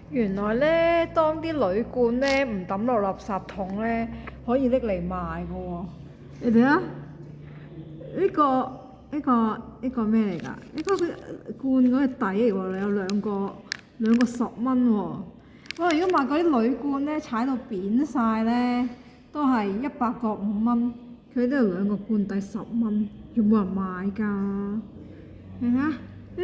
原來咧，當啲鋁罐咧唔抌落垃圾桶咧，可以拎嚟賣嘅喎。你睇下，呢個咩嚟㗎？呢個罐嗰個底嚟喎，有兩個10蚊喎。我如果買嗰啲鋁罐咧，踩到扁晒咧，都係100個5蚊。佢都有兩個罐底10蚊，有冇人買㗎？你睇下，呢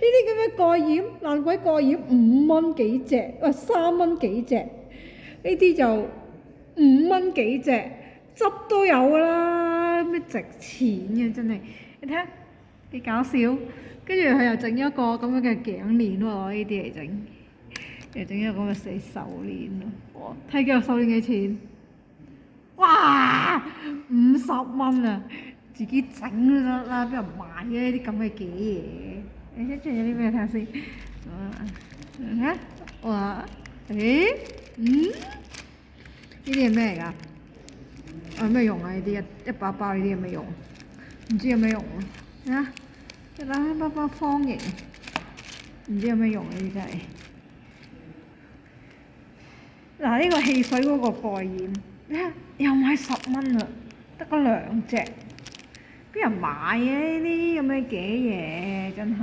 啲咁嘅蓋掩爛鬼蓋掩5蚊幾隻，喂3蚊幾隻，呢啲就5蚊幾隻，執都有㗎啦，咩值錢嘅真係，你睇下幾搞笑，跟住佢又整一個咁樣嘅頸鏈喎，攞呢啲嚟整，又整一個咁嘅死手鏈咯，睇下個手鏈幾錢？哇，50蚊啊！自己整都得啦，邊人買嘅呢啲咁嘅嘅嘢？你睇仲有啲咩睇下先？睇下，哇，呢啲係咩嚟㗎？有咩用啊？呢啲一包包呢啲有咩用？唔知有咩用啊？睇下，一包包方形，唔知有咩用啊？呢啲真係。嗱，呢個汽水嗰個蓋掩，你睇又賣10蚊啊，得嗰2隻。邊人買嘅呢啲咁嘅嘅嘢，真係，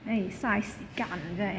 嘥時間真係。